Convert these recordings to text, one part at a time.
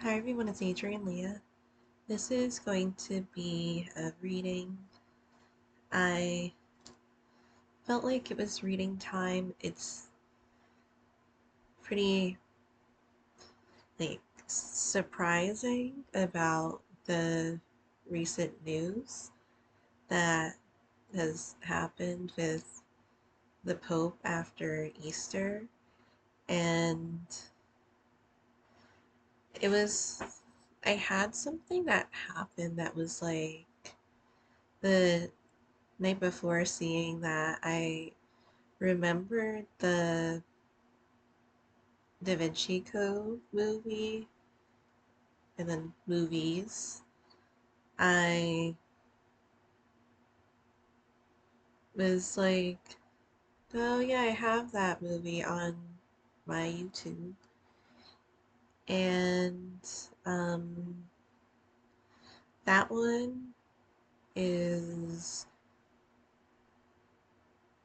Hi everyone, it's Adrian Leah. This is going to be a reading. I felt like it was reading time. It's pretty surprising about the recent news that has happened with the Pope after Easter. And it was I had something that happened that was like the night before seeing that I remembered the Da Vinci Code movie and then movies. I was like, oh yeah, I have that movie on my YouTube. And um, that one is,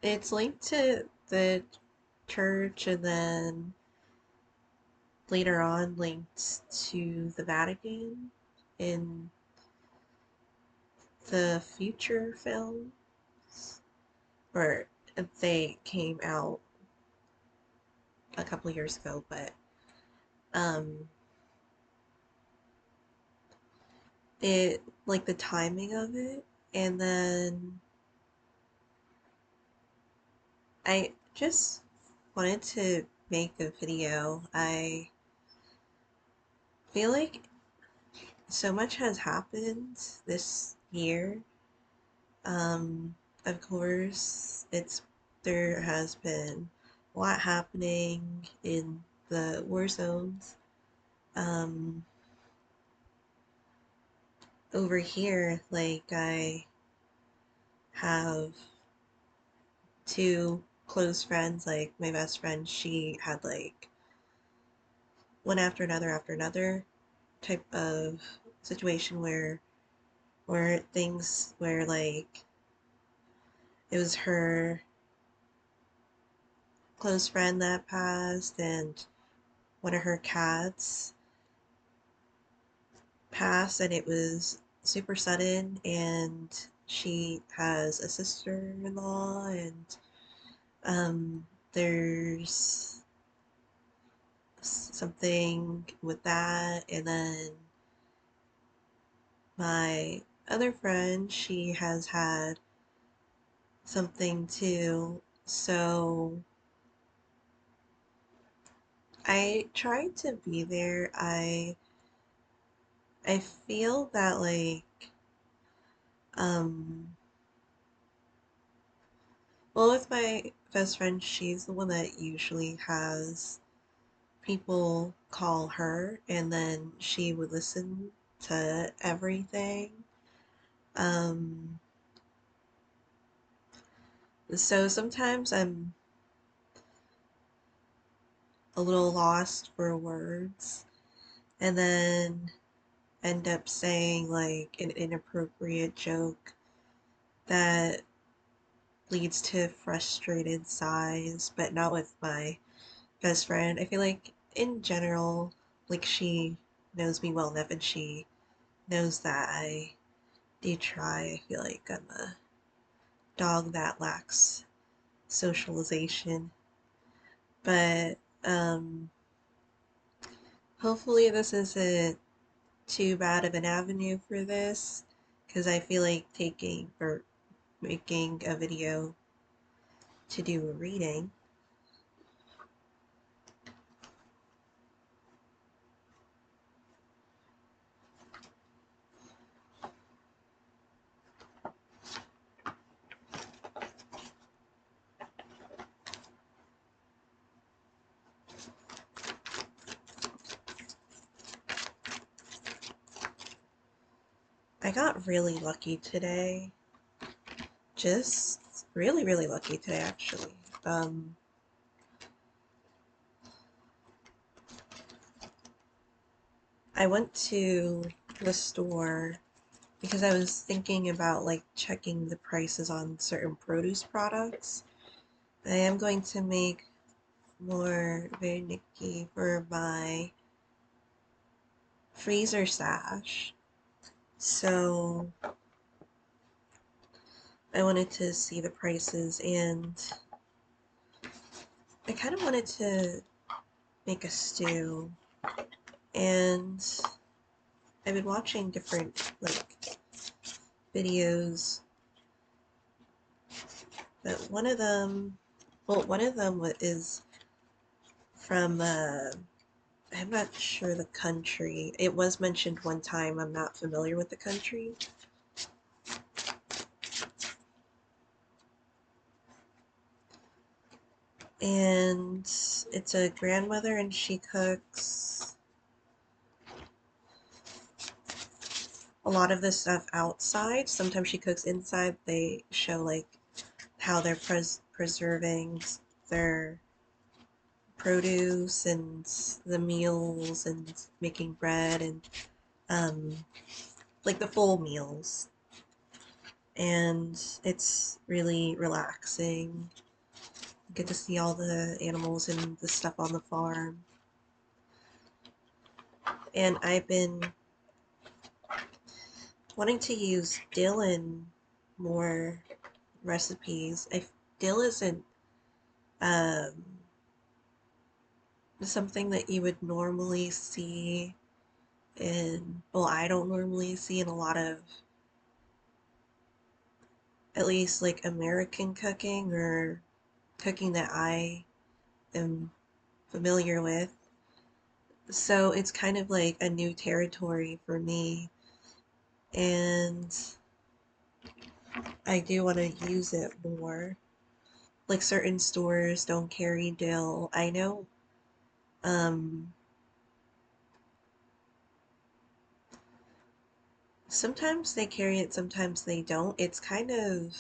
it's linked to the church and then later on linked to the Vatican in the future films, or they came out a couple of years ago, but um, it like the timing of it, and then I just wanted to make a video. I feel like so much has happened this year. Um, of course, there has been a lot happening in the war zones. Um, Over here, like I have two close friends, like my best friend, she had like one after another type of situation where things where like it was her close friend that passed and one of her cats passed and it was super sudden, and she has a sister-in-law, and there's something with that. And then my other friend, she has had something too. So I tried to be there. I feel that like um well, with my best friend, she's the one that usually has people call her and then she would listen to everything. Um so sometimes I'm a little lost for words and then end up saying like an inappropriate joke that leads to frustrated sighs, but not with my best friend. I feel like in general, like she knows me well enough and she knows that I do try. I feel like I'm a dog that lacks socialization. But hopefully this isn't too bad of an avenue for this, because I feel like taking or making a video to do a reading. I got really lucky today. Just really, really lucky today, actually. I went to the store because I was thinking about like checking the prices on certain produce products. I am going to make more vernicki for my freezer sash. So I wanted to see the prices, and I kind of wanted to make a stew. And I've been watching different like videos, but one of them is from I'm not sure the country. It was mentioned one time. I'm not familiar with the country. And it's a grandmother, and she cooks a lot of this stuff outside. Sometimes she cooks inside. They show like how they're preserving their produce and the meals and making bread and um, like the full meals. And it's really relaxing. You get to see all the animals and the stuff on the farm. And I've been wanting to use dill in more recipes. Dill isn't um, something that you would normally see well, I don't normally see in a lot of, at least like American cooking or cooking that I am familiar with. So it's kind of like a new territory for me, and I do want to use it more. Like certain stores don't carry dill. I know um, sometimes they carry it, sometimes they don't. It's kind of,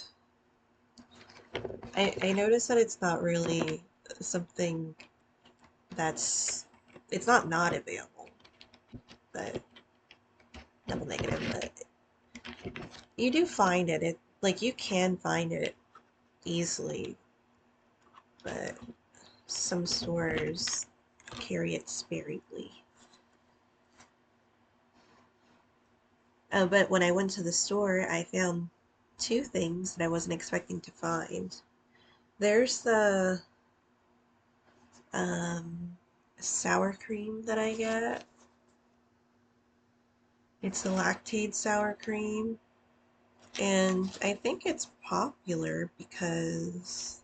I notice that it's not really something that's, it's not available, but double negative, but you do find it. Like you can find it easily, but some stores carry it sparingly. But when I went to the store, I found two things that I wasn't expecting to find. There's the um, sour cream that I get. It's the Lactaid sour cream, and I think it's popular because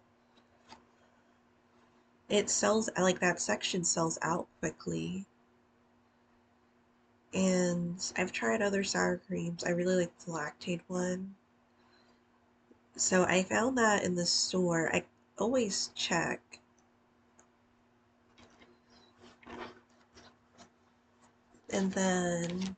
it sells, like that section sells out quickly. And I've tried other sour creams. I really like the Lactaid one. So I found that in the store. I always check. And then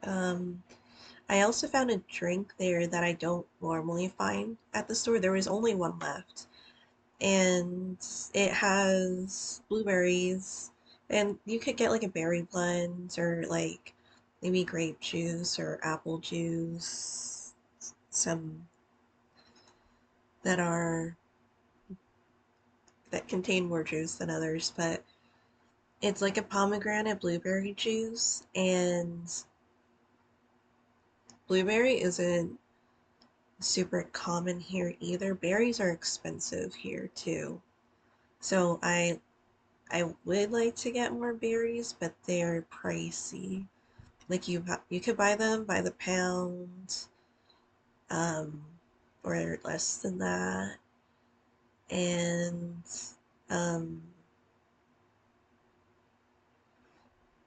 um, I also found a drink there that I don't normally find at the store. There was only one left. And it has blueberries. And you could get like a berry blend or like maybe grape juice or apple juice. Some that are that contain more juice than others, but it's like a pomegranate blueberry juice, and blueberry isn't super common here either. Berries are expensive here too. So I would like to get more berries, but they're pricey. Like you could buy them by the pound, um, or less than that. And um,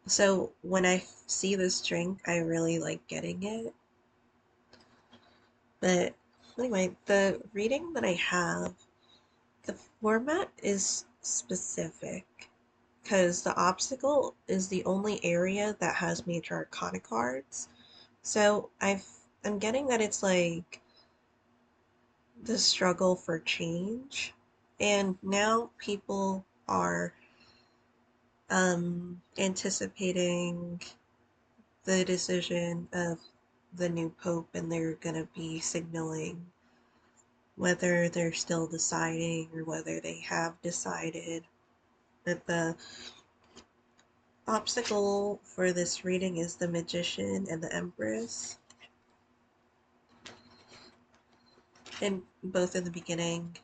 so when I see this drink, I really like getting it. But anyway, the reading that I have, the format is specific because the obstacle is the only area that has major arcana cards. So I'm getting that it's like the struggle for change. And now people are anticipating the decision of the new pope, and they're going to be signaling whether they're still deciding or whether they have decided. That the obstacle for this reading is the Magician and the Empress, and both in the beginning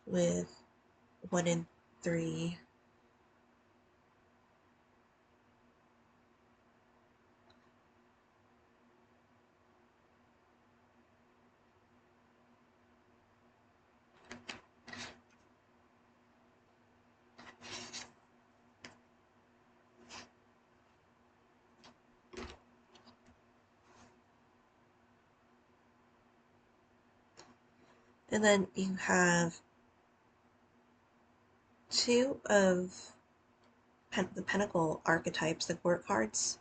with 1 and 3. And then you have two of the Pentacle archetypes, the court cards.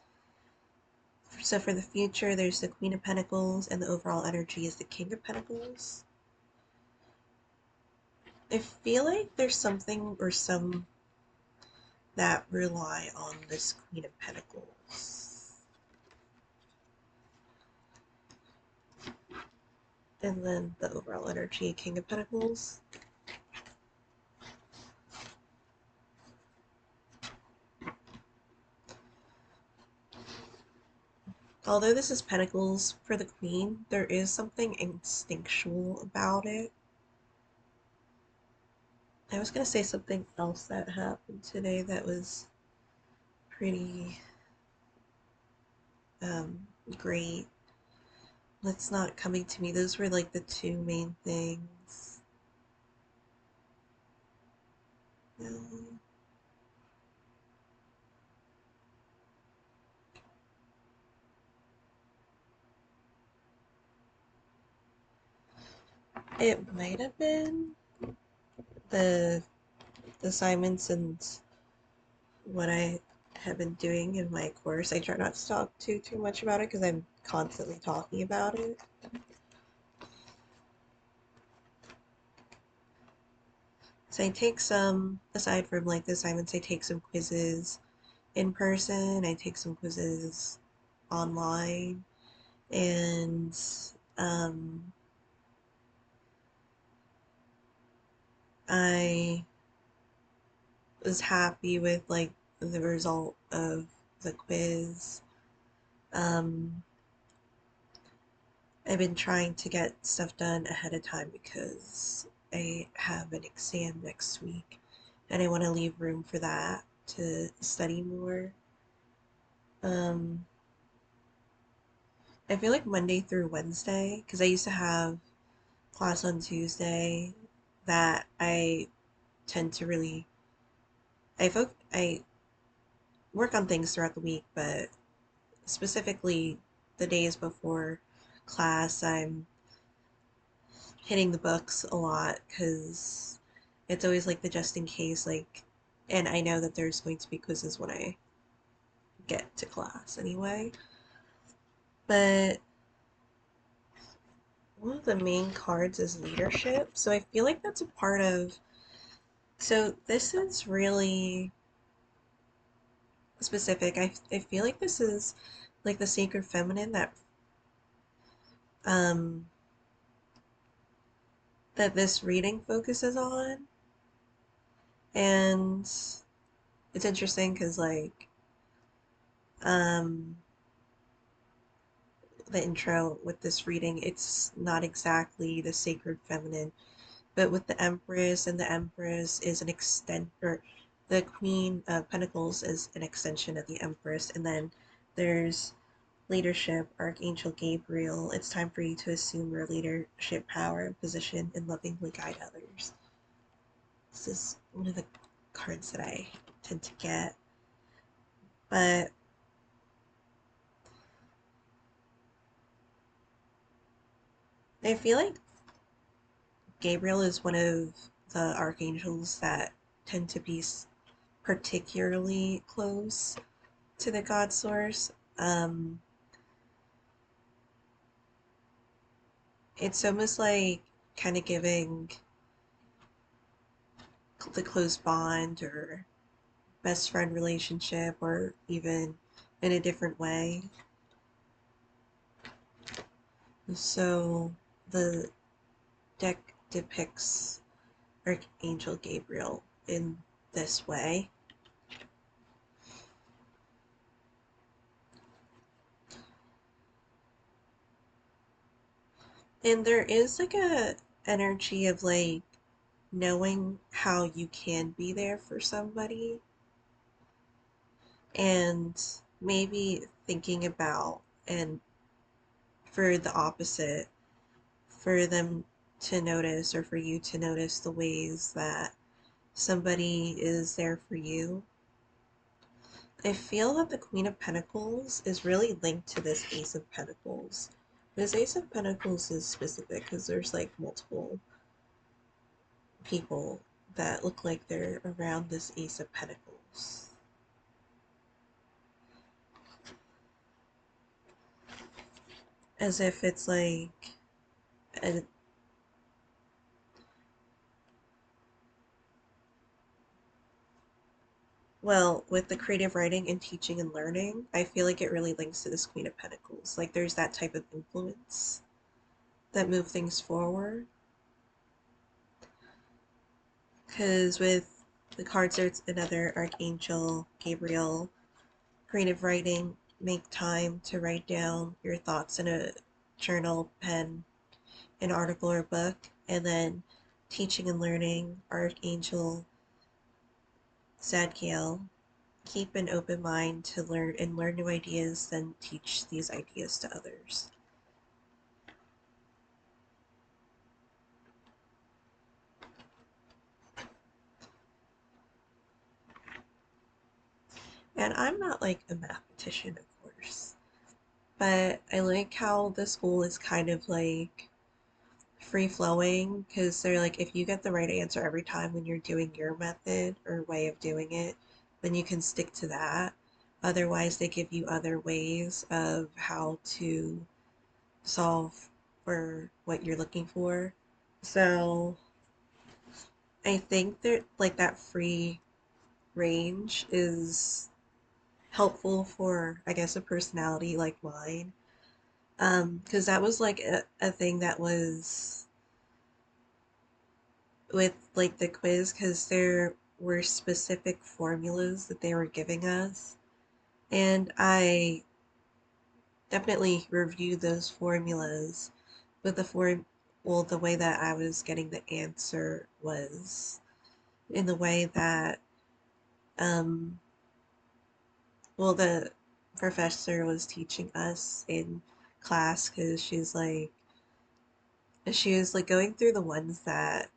So for the future, there's the Queen of Pentacles, and the overall energy is the King of Pentacles. I feel like there's something or some that rely on this Queen of Pentacles. And then the overall energy, King of Pentacles. Although this is Pentacles for the Queen, there is something instinctual about it. I was going to say something else that happened today that was pretty great. That's not coming to me. Those were like the two main things. It might have been the assignments and what I have been doing in my course. I try not to talk too much about it because I'm constantly talking about it. So I take some, aside from like the assignments, I take some quizzes in person, I take some quizzes online, and I was happy with like the result of the quiz. I've been trying to get stuff done ahead of time because I have an exam next week and I want to leave room for that to study more. I feel like Monday through Wednesday, because I used to have class on Tuesday, that I tend to really I work on things throughout the week, but specifically the days before class, I'm hitting the books a lot because it's always like the just in case, like, and I know that there's going to be quizzes when I get to class anyway. But one of the main cards is leadership, so I feel like that's a part of. So this is really specific. I feel like this is like the sacred feminine um that this reading focuses on. And it's interesting because like um the intro with this reading, it's not exactly the sacred feminine, but with the Empress, and the Empress is an extent, or the Queen of Pentacles is an extension of the Empress, and then there's leadership, Archangel Gabriel. It's time for you to assume your leadership power and position and lovingly guide others. This is one of the cards that I tend to get. But I feel like Gabriel is one of the archangels that tend to be particularly close to the God Source. It's almost like kind of giving the close bond or best friend relationship, or even in a different way. So the deck depicts Archangel Gabriel in this way. And there is like a energy of like knowing how you can be there for somebody, and maybe thinking about, and for the opposite, for them to notice, or for you to notice the ways that somebody is there for you. I feel that the Queen of Pentacles is really linked to this Ace of Pentacles. This Ace of Pentacles is specific because there's like multiple people that look like they're around this Ace of Pentacles. As if it's like a, well, with the creative writing and teaching and learning, I feel like it really links to this Queen of Pentacles. Like there's that type of influence that move things forward. Because with the cards, there's another Archangel Gabriel. Creative writing, make time to write down your thoughts in a journal, pen, an article, or book. And then teaching and learning, Archangel Zadkiel. Keep an open mind to learn new ideas, then teach these ideas to others. And I'm not like a mathematician, of course, but I like how the school is kind of like free flowing, because they're like, if you get the right answer every time when you're doing your method or way of doing it, then you can stick to that. Otherwise, they give you other ways of how to solve for what you're looking for. So I think that like that free range is helpful for, I guess, a personality like mine. Because that was like a thing that was with like the quiz, because there were specific formulas that they were giving us, and I definitely reviewed those formulas. But the way that I was getting the answer was in the way that um well, the professor was teaching us in class, because she was like going through the ones that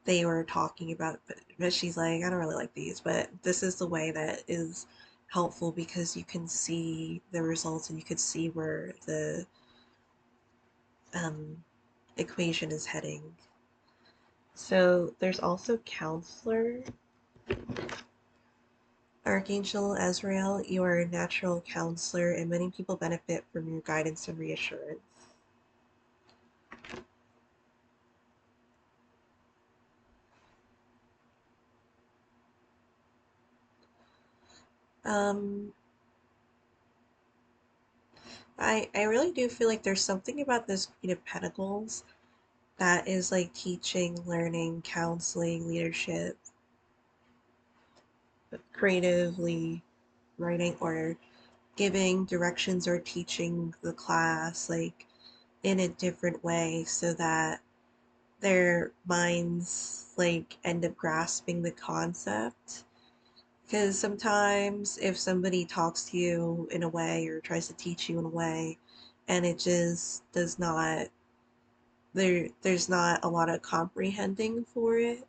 they were talking about, but she's like, I don't really like these, but this is the way that is helpful, because you can see the results and you could see where the um, equation is heading. So there's also counselor. Archangel Azrael, you are a natural counselor, and many people benefit from your guidance and reassurance. Um, I really do feel like there's something about this Queen of Pentacles that is like teaching, learning, counseling, leadership, creatively writing, or giving directions or teaching the class like in a different way, so that their minds like end up grasping the concept. Because sometimes if somebody talks to you in a way or tries to teach you in a way and it just does not, there's not a lot of comprehending for it,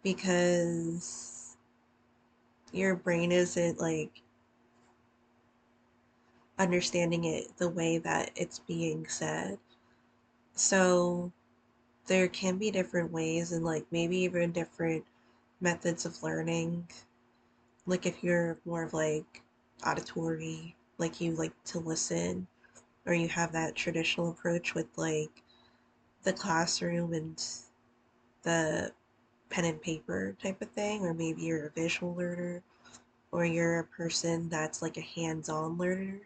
because your brain isn't like understanding it the way that it's being said. So there can be different ways, and like maybe even different methods of learning. Like if you're more of like auditory, like you like to listen, or you have that traditional approach with like the classroom and the pen and paper type of thing, or maybe you're a visual learner, or you're a person that's like a hands-on learner,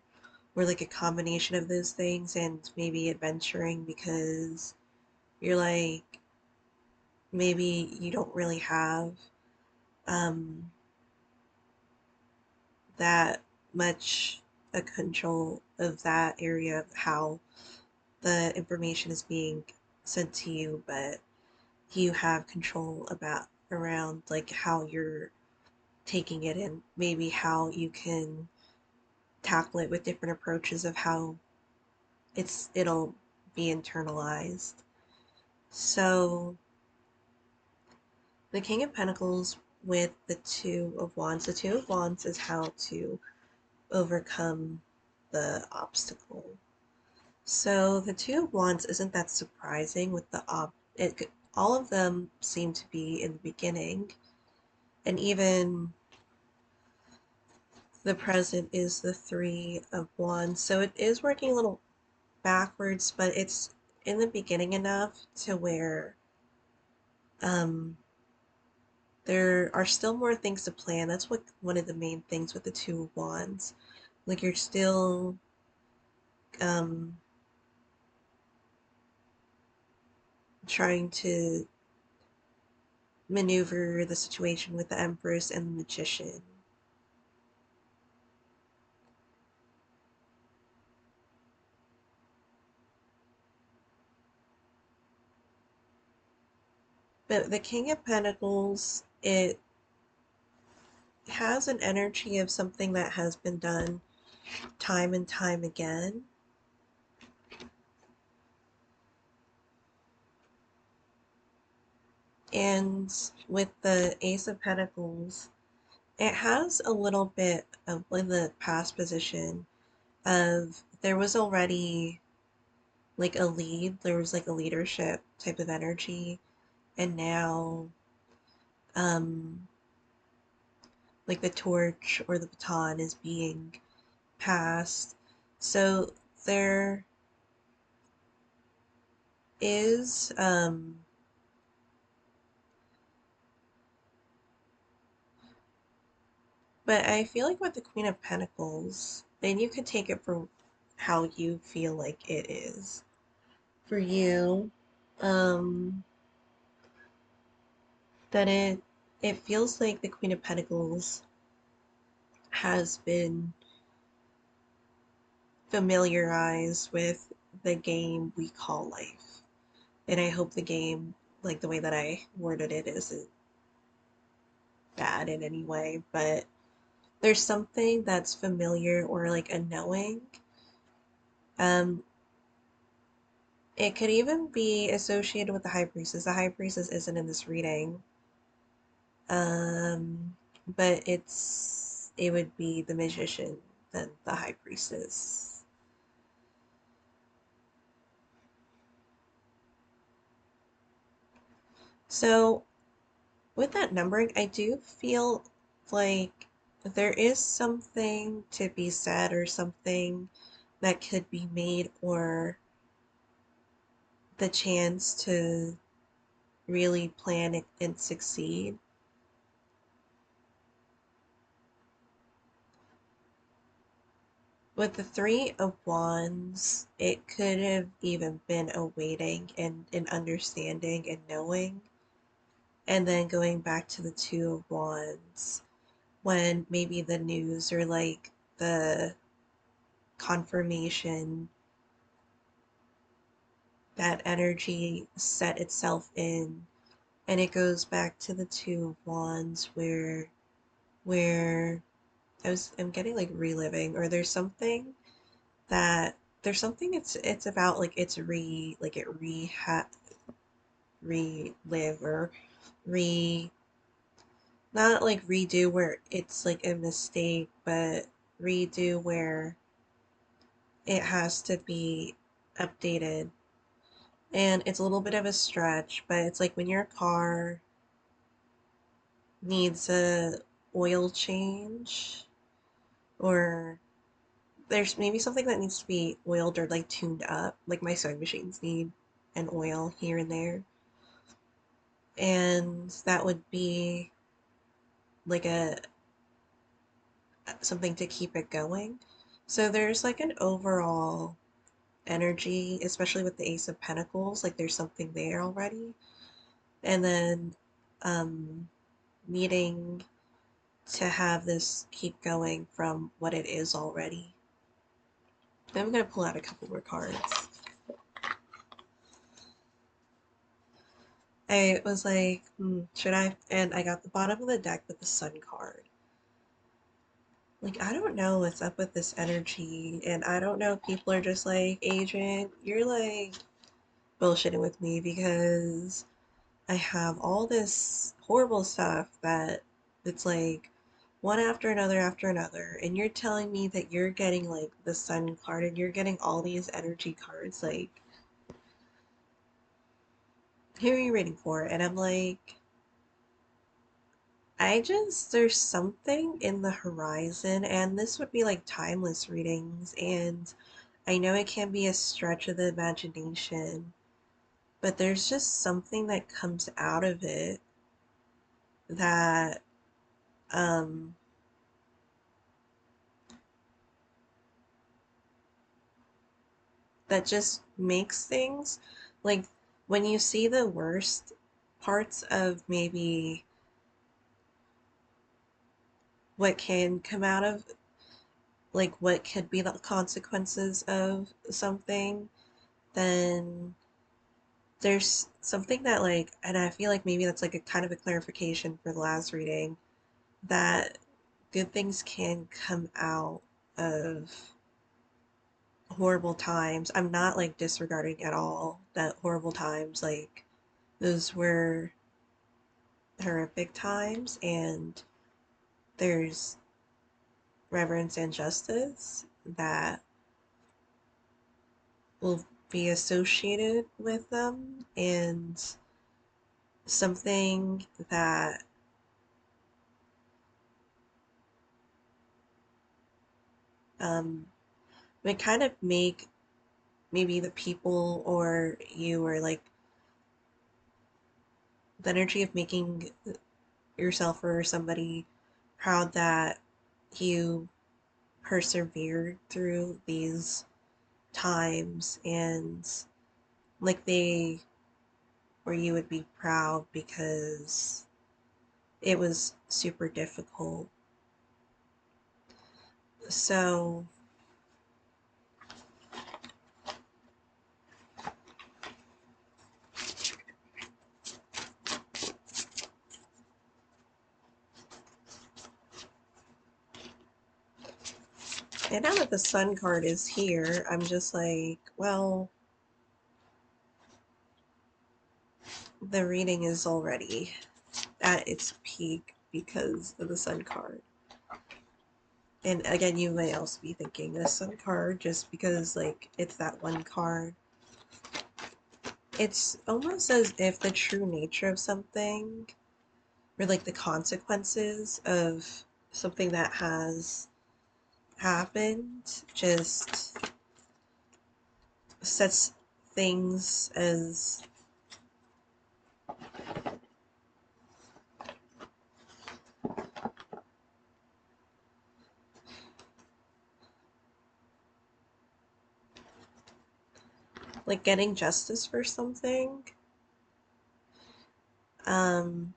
or like a combination of those things, and maybe adventuring because you're like maybe you don't really have um, that much a control of that area of how the information is being sent to you, but you have control about around like how you're taking it and maybe how you can tackle it with different approaches of how it'll be internalized. So the King of Pentacles with the Two of Wands. The Two of Wands is how to overcome the obstacle. So the Two of Wands isn't that surprising with all of them seem to be in the beginning, and even the present is the Three of Wands. So it is working a little backwards, but it's in the beginning enough to where um, there are still more things to plan. That's what one of the main things with the Two of Wands. Like you're still um, trying to maneuver the situation with the Empress and the Magician. But the King of Pentacles, it has an energy of something that has been done time and time again. And with the Ace of Pentacles, it has a little bit of in the past position of there was already like a lead, there was like a leadership type of energy, and now um like the torch or the baton is being passed. So there is but I feel like with the Queen of Pentacles, then you could take it for how you feel like it is. For you, um, that it feels like the Queen of Pentacles has been familiarized with the game we call life. And I hope the game, like the way that I worded it, isn't bad in any way, but there's something that's familiar or like a knowing. Um, it could even be associated with the High Priestess. The High Priestess isn't in this reading, um, but it would be the Magician than the High Priestess. So with that numbering, I do feel like there is something to be said or something that could be made or the chance to really plan it and succeed. With the Three of Wands, it could have even been a waiting and an understanding and knowing. And then going back to the Two of Wands, when maybe the news or like the confirmation, that energy set itself in. And it goes back to the Two of Wands where I'm getting like reliving, or that there's something it's about like it's like it relive or re not like redo where it's like a mistake, but redo where it has to be updated. And it's a little bit of a stretch, but it's like when your car needs a oil change, or there's maybe something that needs to be oiled or like tuned up, like my sewing machines need an oil here and there. and that would be like a something to keep it going. So there's like an overall energy, especially with the Ace of Pentacles, like there's something there already. And then um, needing to have this keep going from what it is already. I'm going to pull out a couple more cards. I was like, should I? And I got the bottom of the deck with the Sun card. Like, I don't know what's up with this energy, and I don't know if people are just like, Adrian, you're like bullshitting with me because I have all this horrible stuff that it's like one after another, and you're telling me that you're getting like the Sun card and you're getting all these energy cards. Like, who are you reading for? And I'm like, there's something in the horizon, and this would be like timeless readings, and I know it can be a stretch of the imagination, but there's just something that comes out of it that um that just makes things like when you see the worst parts of maybe what can come out of like what could be the consequences of something, then there's something that like, and I feel like maybe that's like a kind of a clarification for the last reading, that good things can come out of horrible times. I'm not like disregarding at all that horrible times, like those were horrific times, and there's reverence and justice that will be associated with them, and something that um, would kind of make maybe the people or you or like the energy of making yourself or somebody proud that you persevered through these times, and like they or you would be proud because it was super difficult. So and now that the Sun card is here, I'm just like, well, the reading is already at its peak because of the Sun card. And again, you may also be thinking the Sun card just because like it's that one card. It's almost as if the true nature of something or like the consequences of something that has happened just sets things as like getting justice for something. Um,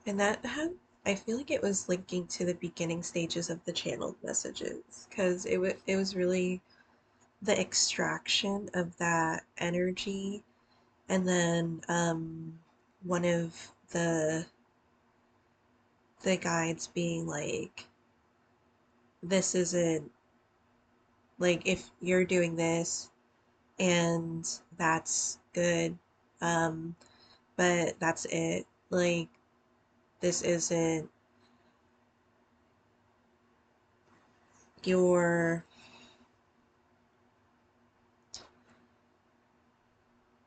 and I feel like it was linking to the beginning stages of the channeled messages because it was really the extraction of that energy, and then one of the guides being like, this isn't like if you're doing this and that's good, um, but that's it. Like this isn't your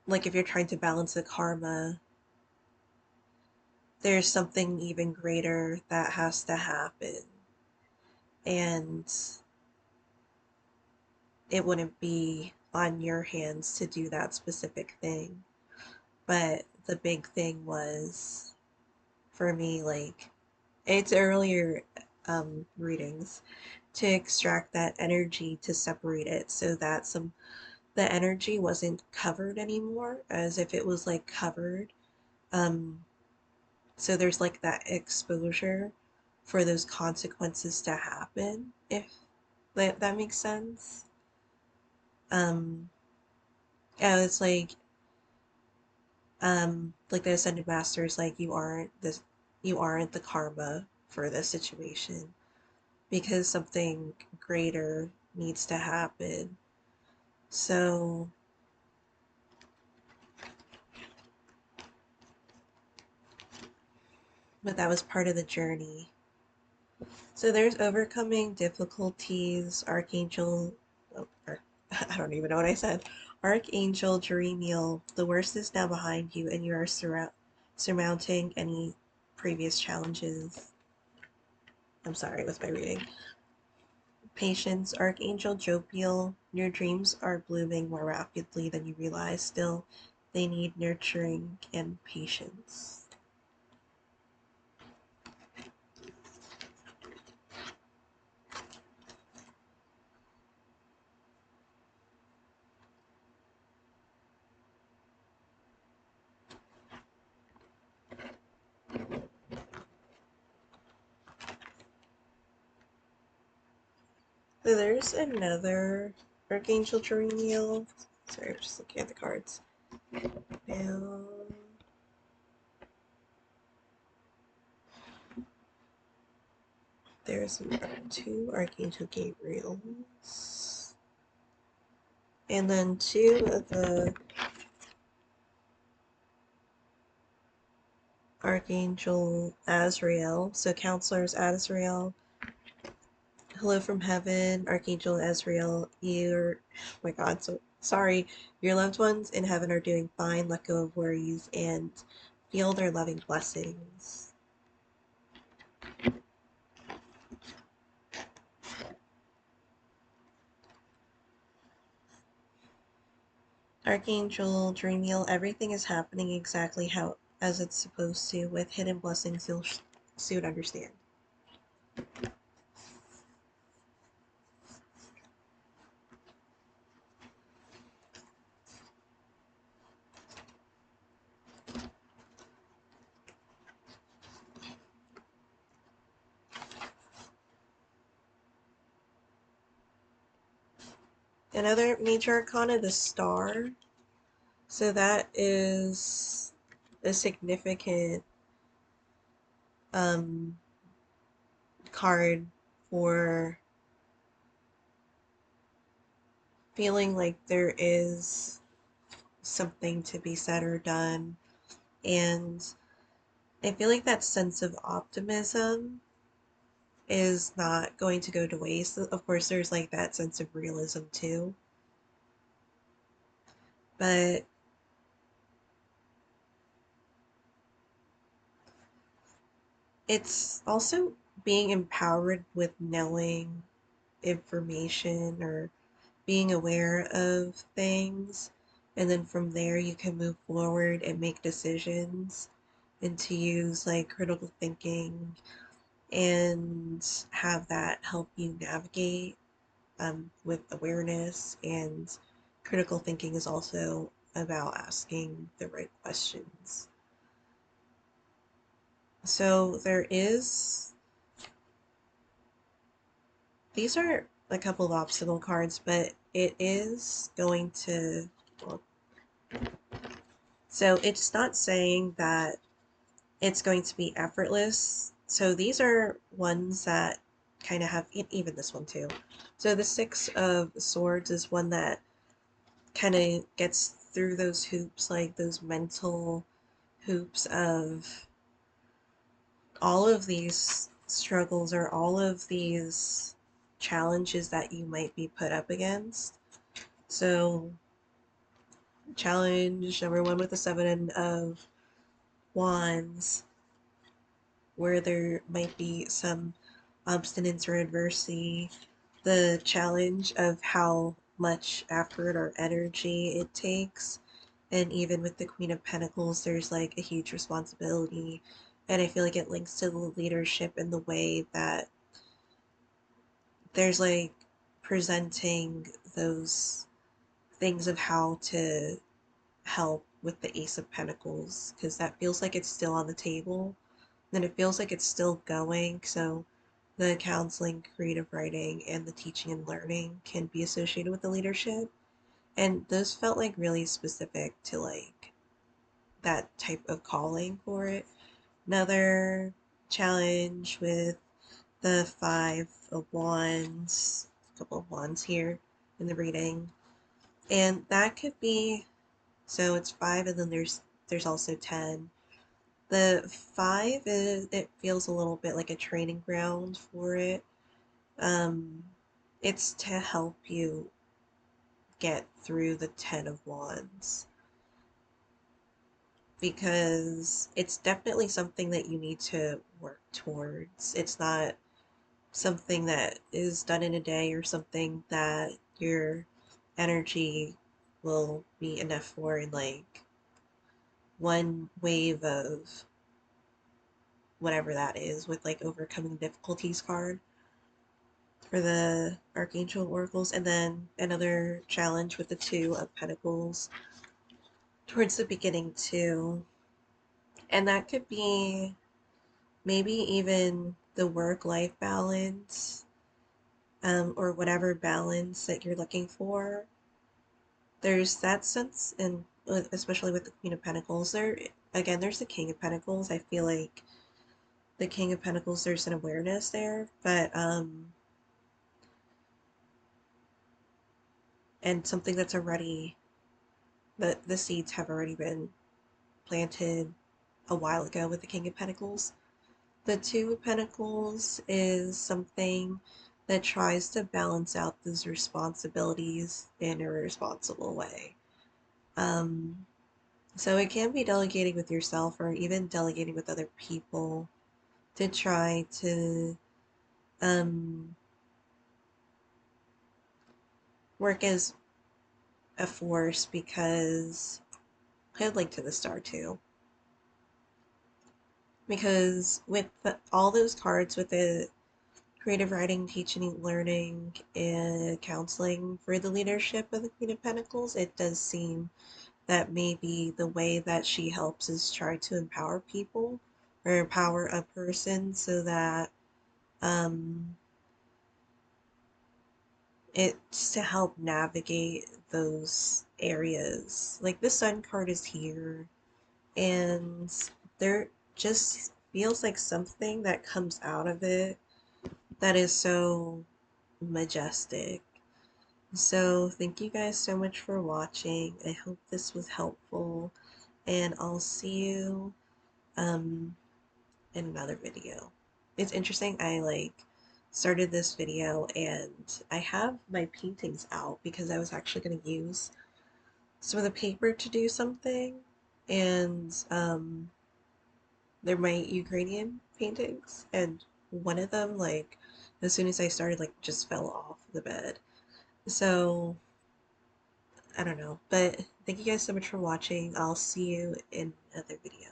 like if you're trying to balance the karma, there's something even greater that has to happen. And it wouldn't be on your hands to do that specific thing. But the big thing was for me, like, it's earlier readings, to extract that energy, to separate it so that the energy wasn't covered anymore, as if it was like covered. Um, so there's like that exposure for those consequences to happen, if that makes sense. Um, yeah, it's like the ascended masters, like you aren't the karma for this situation because something greater needs to happen. So, but that was part of the journey. So there's overcoming difficulties, Archangel, or, I don't even know what I said. Archangel Jeremiel, the worst is now behind you, and you are surmounting any previous challenges. I'm sorry with my reading. Patience, Archangel Jopiel, your dreams are blooming more rapidly than you realize. Still, they need nurturing and patience. So there's another Archangel Jeremiel. Sorry, I'm just looking at the cards. Now, there's two Archangel Gabriels. And then two of the Archangel Azrael. So counselors Azrael. Hello from heaven, Archangel Azrael. Oh my God, so sorry. Your loved ones in heaven are doing fine. Let go of worries and feel their loving blessings. Archangel Dreamiel, everything is happening exactly how as it's supposed to. With hidden blessings, you'll soon understand. Another major arcana, the Star. So that is a significant um, card for feeling like there is something to be said or done. And I feel like that sense of optimism is not going to go to waste. Of course, there's like that sense of realism too. But it's also being empowered with knowing information or being aware of things. And then from there, you can move forward and make decisions and to use like critical thinking and have that help you navigate with awareness. And critical thinking is also about asking the right questions. So there is, these are a couple of obstacle cards, but it is going to, well, so it's not saying that it's going to be effortless. So these are ones that kind of have, even this one too. So the Six of Swords is one that kind of gets through those hoops, like those mental hoops of all of these struggles or all of these challenges that you might be put up against. So, challenge number one with the Seven of Wands, where there might be some obstinance or adversity. The challenge of how much effort or energy it takes. And even with the Queen of Pentacles, there's like a huge responsibility. And I feel like it links to the leadership in the way that there's like presenting those things of how to help with the Ace of Pentacles, because that feels like it's still on the table. Then it feels like it's still going. So the counseling, creative writing, and the teaching and learning can be associated with the leadership. And those felt like really specific to like that type of calling for it. Another challenge with the Five of Wands, a couple of wands here in the reading. And that could be, so it's five and then there's also 10. The five is, it feels a little bit like a training ground for it. Um, it's to help you get through the 10 of Wands because it's definitely something that you need to work towards. It's not something that is done in a day or something that your energy will be enough for in like one wave of whatever that is with like overcoming difficulties card for the Archangel Oracles, and then another challenge with the Two of Pentacles towards the beginning too. And that could be maybe even the work-life balance, or whatever balance that you're looking for. There's that sense, and especially with the Queen of Pentacles, there again, there's the King of Pentacles. I feel like the King of Pentacles, there's an awareness there, but and something that's already, the seeds have already been planted a while ago with the King of Pentacles. The Two of Pentacles is something that tries to balance out those responsibilities in a responsible way. Um, so it can be delegating with yourself or even delegating with other people to try to um, work as a force, because I'd like to the Star too. Because with all those cards with the creative writing, teaching, learning, and counseling for the leadership of the Queen of Pentacles, it does seem that maybe the way that she helps is try to empower people or empower a person so that um, it's to help navigate those areas. Like the Sun card is here, and there just feels like something that comes out of it that is so majestic. So thank you guys so much for watching. I hope this was helpful, and I'll see you um, in another video. It's interesting, I like started this video and I have my paintings out because I was actually going to use some of the paper to do something, and they're my Ukrainian paintings, and one of them, like, as soon as I started, like, just fell off the bed. So I don't know, but thank you guys so much for watching. I'll see you in another video.